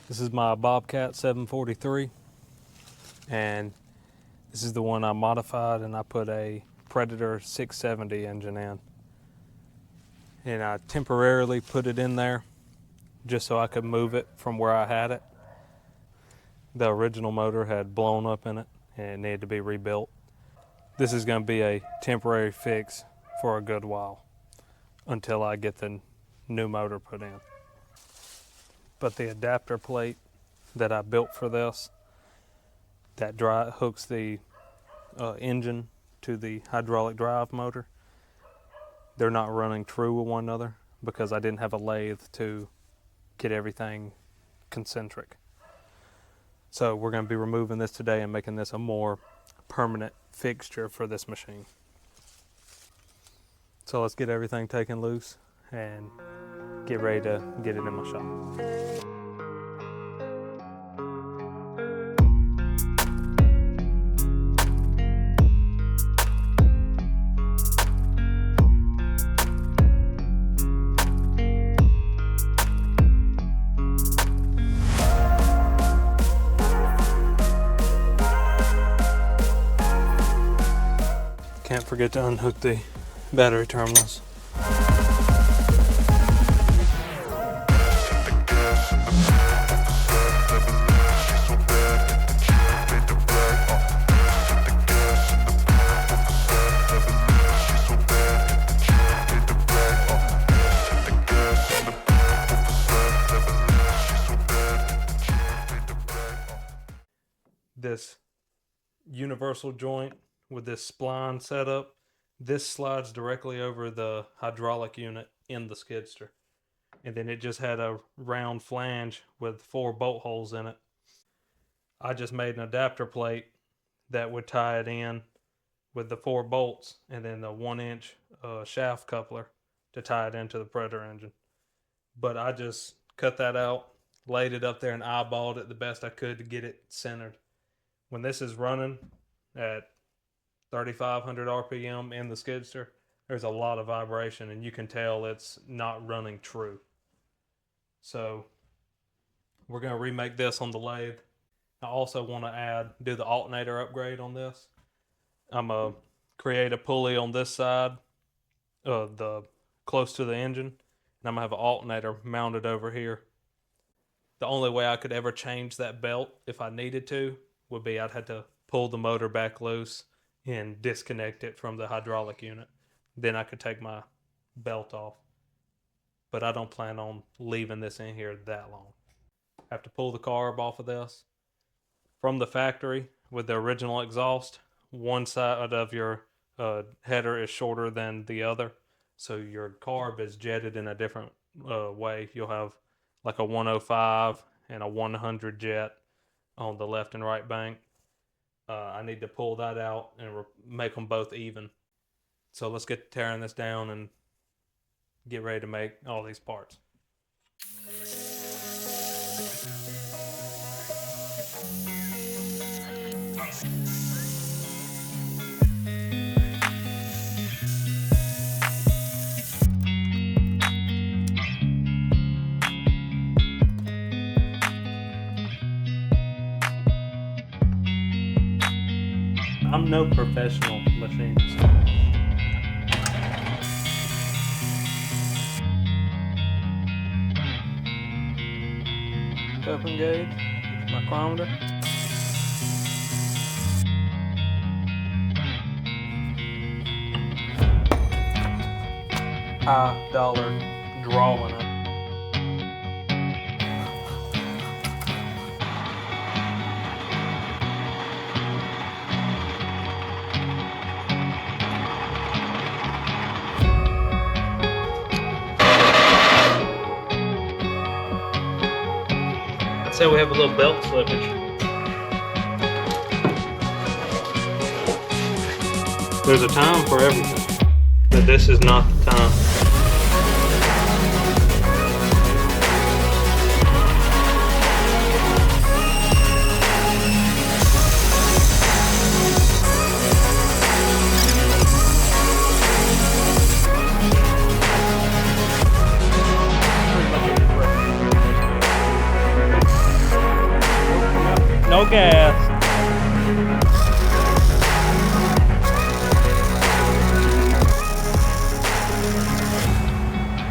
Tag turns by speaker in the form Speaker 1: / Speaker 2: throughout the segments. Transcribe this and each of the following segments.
Speaker 1: This is my Bobcat 743, and this is the one I modified, and I put a Predator 670 engine in. And I temporarily put it in there just so I could move it from where I had it. The original motor had blown up in it and it needed to be rebuilt. This is going to be a temporary fix for a good while until I get the new motor put in. But the adapter plate that I built for this, that hooks the engine to the hydraulic drive motor, they're not running true with one another because I didn't have a lathe to get everything concentric. So we're going to be removing this today and making this a more permanent fixture for this machine. So let's get everything taken loose and get ready to get it in my shop. Can't forget to unhook the battery terminals. This universal joint with this spline setup, this slides directly over the hydraulic unit in the skidster. And then it just had a round flange with 4 bolt holes in it. I just made an adapter plate that would tie it in with the 4 bolts and then the 1-inch shaft coupler to tie it into the Predator engine. But I just cut that out, laid it up there and eyeballed it the best I could to get it centered. When this is running at 3,500 RPM in the skidster, there's a lot of vibration and you can tell it's not running true. So we're going to remake this on the lathe. I also want to do the alternator upgrade on this. I'm going to create a pulley on this side, close to the engine, and I'm going to have an alternator mounted over here. The only way I could ever change that belt if I needed to would be I'd have to pull the motor back loose and disconnect it from the hydraulic unit. Then I could take my belt off. But I don't plan on leaving this in here that long. I have to pull the carb off of this. From the factory with the original exhaust, one side of your header is shorter than the other. So your carb is jetted in a different way. You'll have like a 105 and a 100 jet on the left and right bank. I need to pull that out and make them both even. So let's get tearing this down and get ready to make all these parts. I'm no professional machinist. Open gauge, micrometer. High dollar drawing it. Say we have a little belt slippage. There's a time for everything, but this is not the time. No gas.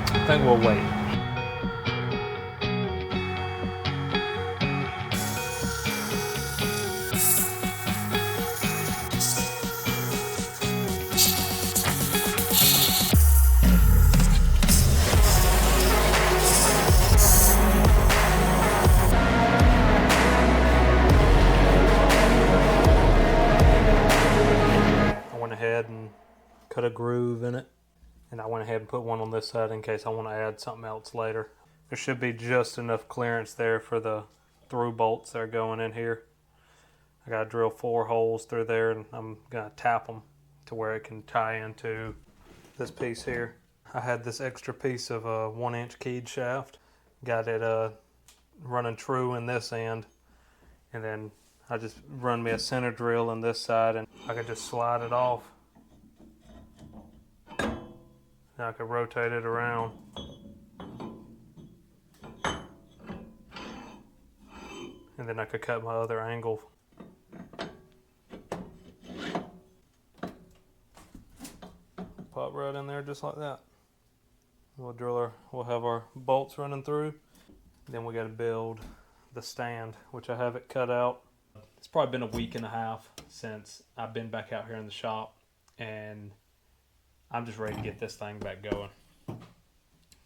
Speaker 1: I think we'll wait. I went ahead and cut a groove in it, and I went ahead and put one on this side in case I want to add something else later. There should be just enough clearance there for the through bolts that are going in here. I got to drill 4 holes through there, and I'm going to tap them to where it can tie into this piece here. I had this extra piece of a 1-inch keyed shaft. Got it running true in this end, and then I just run me a center drill in this side, and I could just slide it off. Now I could rotate it around. And then I could cut my other angle. Pop right in there just like that. We'll have our bolts running through. Then we got to build the stand, which I have it cut out. It's probably been a week and a half since I've been back out here in the shop, and I'm just ready to get this thing back going.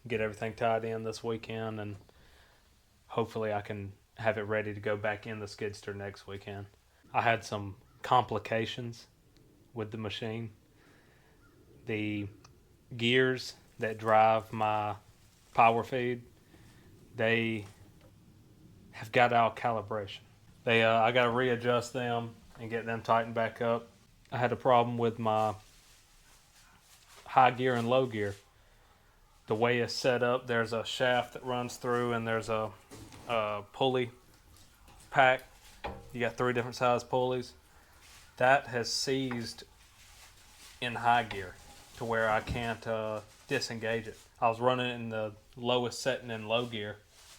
Speaker 1: Get everything tied in this weekend, and hopefully I can have it ready to go back in the skidster next weekend. I had some complications with the machine. The gears that drive my power feed, they have got out of calibration. I got to readjust them and get them tightened back up. I had a problem with my high gear and low gear. The way it's set up, there's a shaft that runs through, and there's a pulley pack. You got 3 different size pulleys. That has seized in high gear to where I can't disengage it. I was running it in the lowest setting in low gear,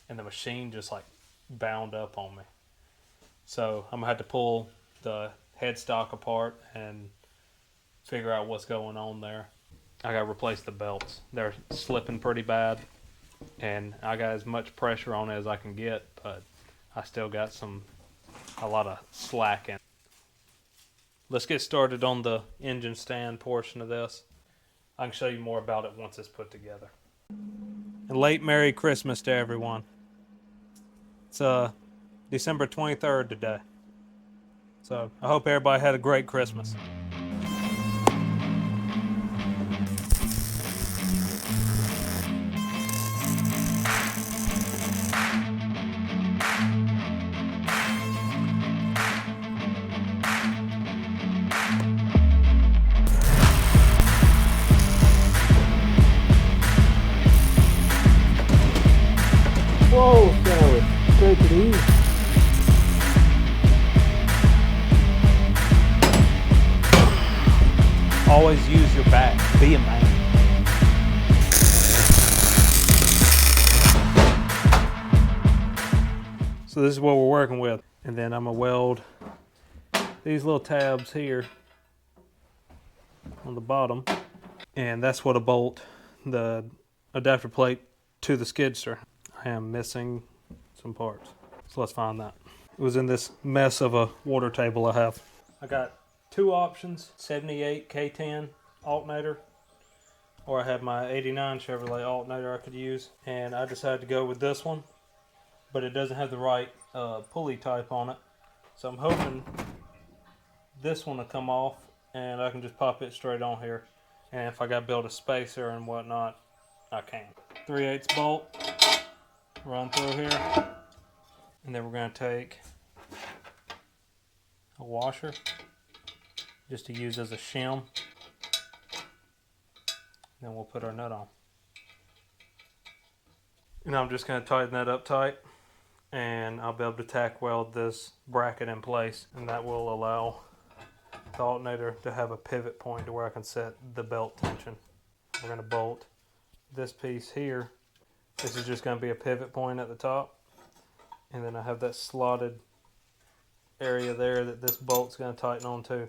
Speaker 1: and the machine just like bound up on me. So I'm gonna have to pull the headstock apart and figure out what's going on there. I gotta replace the belts. They're slipping pretty bad, and I got as much pressure on it as I can get, but I still got a lot of slack in it. Let's get started on the engine stand portion of this. I can show you more about it once it's put together. And late Merry Christmas to everyone. It's December 23rd today. So I hope everybody had a great Christmas.
Speaker 2: Whoa, Sally, take it easy.
Speaker 1: Always use your back. Be a man. So this is what we're working with. And then I'm going to weld these little tabs here on the bottom. And that's what to bolt the adapter plate to the skidster. I am missing some parts. So let's find that. It was in this mess of a water table I have. I got 2 options, 78 K10 alternator, or I have my 89 Chevrolet alternator I could use. And I decided to go with this one, but it doesn't have the right pulley type on it. So I'm hoping this one will come off and I can just pop it straight on here. And if I got to build a spacer and whatnot, I can. 3/8 bolt. Run through here, and then we're going to take a washer just to use as a shim. Then we'll put our nut on. And I'm just going to tighten that up tight, and I'll be able to tack weld this bracket in place, and that will allow the alternator to have a pivot point to where I can set the belt tension. We're going to bolt this piece here. This is just going to be a pivot point at the top, and then I have that slotted area there that this bolt's going to tighten on to.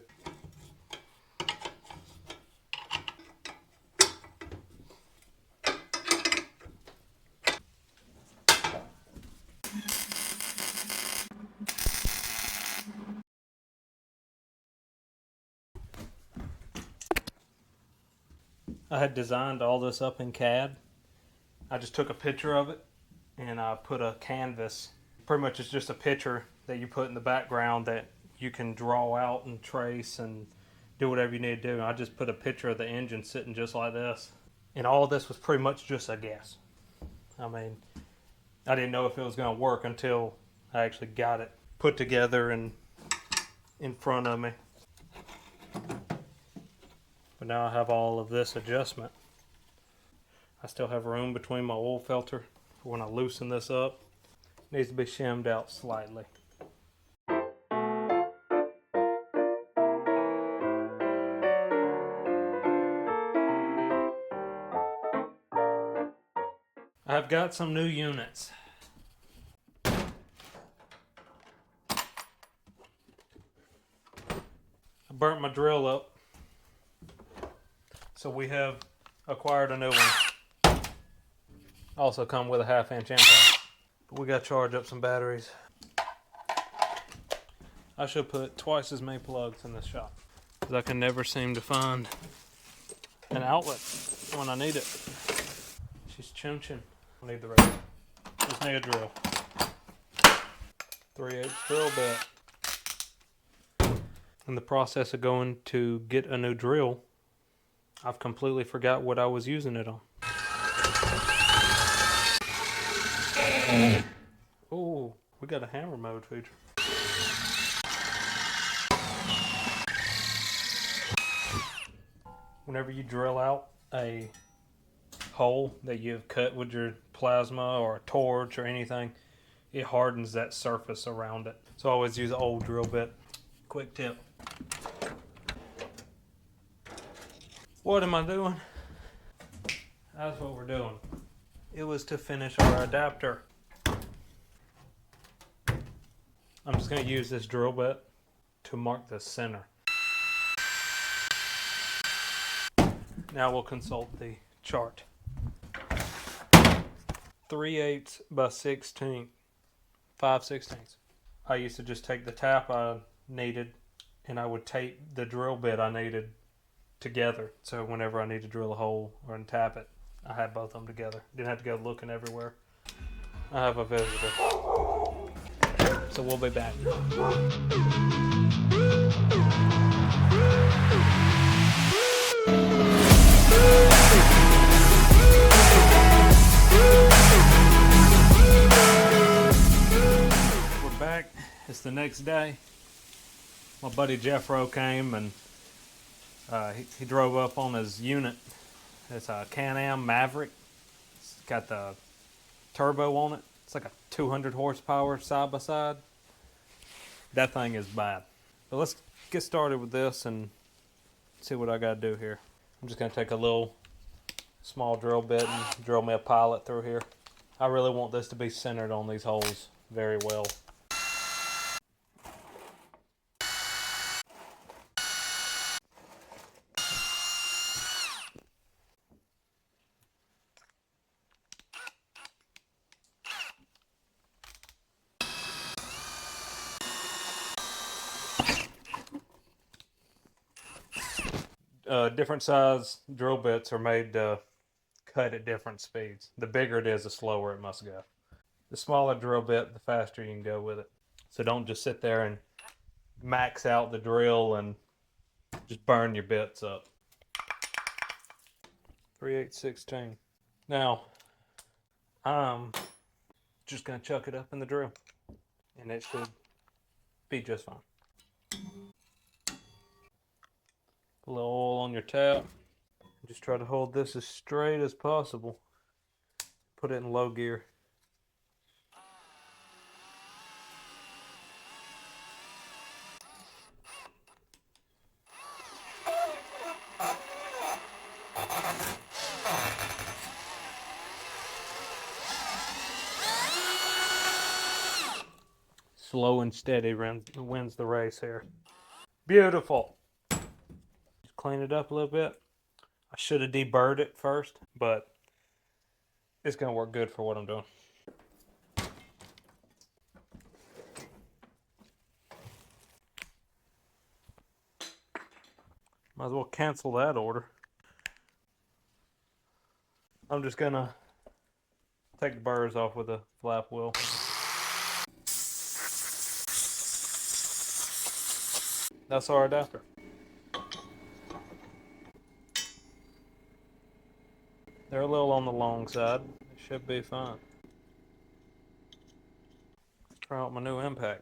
Speaker 1: I had designed all this up in CAD. I just took a picture of it and I put a canvas. Pretty much it's just a picture that you put in the background that you can draw out and trace and do whatever you need to do. And I just put a picture of the engine sitting just like this. And all of this was pretty much just a guess. I mean, I didn't know if it was going to work until I actually got it put together and in front of me. But now I have all of this adjustment. I still have room between my oil filter for when I loosen this up. It needs to be shimmed out slightly. I've got some new units. I burnt my drill up, so we have acquired a new one. Also come with a 1/2-inch impact. But we got to charge up some batteries. I should put twice as many plugs in this shop, because I can never seem to find an outlet when I need it. She's chunching. I need the rest. Just need a drill. 3/8 drill bit. In the process of going to get a new drill, I've completely forgot what I was using it on. Oh, we got a hammer mode feature. Whenever you drill out a hole that you've cut with your plasma or a torch or anything, it hardens that surface around it. So I always use an old drill bit. Quick tip. What am I doing? That's what we're doing. It was to finish our adapter. I'm just going to use this drill bit to mark the center. Now we'll consult the chart. 3/8 by 16, 5/16. I used to just take the tap I needed and I would tape the drill bit I needed together. So whenever I need to drill a hole or tap it, I had both of them together. Didn't have to go looking everywhere. I have a visitor. So we'll be back. We're back. It's the next day. My buddy Jeffro came and he drove up on his unit. It's a Can-Am Maverick. It's got the turbo on it. It's like a 200 horsepower side by side. That thing is bad. But let's get started with this and see what I got to do here. I'm just going to take a little small drill bit and drill me a pilot through here. I really want this to be centered on these holes very well. Different size drill bits are made to cut at different speeds. The bigger it is, the slower it must go. The smaller drill bit, the faster you can go with it. So don't just sit there and max out the drill and just burn your bits up. 3/8/16. Now, I'm just going to chuck it up in the drill and it should be just fine. A little oil on your tap. Just try to hold this as straight as possible. Put it in low gear. slow and steady wins the race here. Beautiful. Just clean it up a little bit. I should have deburred it first, but it's going to work good for what I'm doing. Might as well cancel that order. I'm just going to take the burrs off with a flap wheel. That's our adapter. They're a little on the long side. It should be fine. Let's try out my new impact.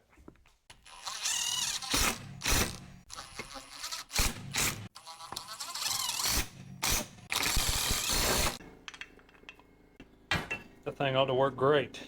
Speaker 1: That thing ought to work great.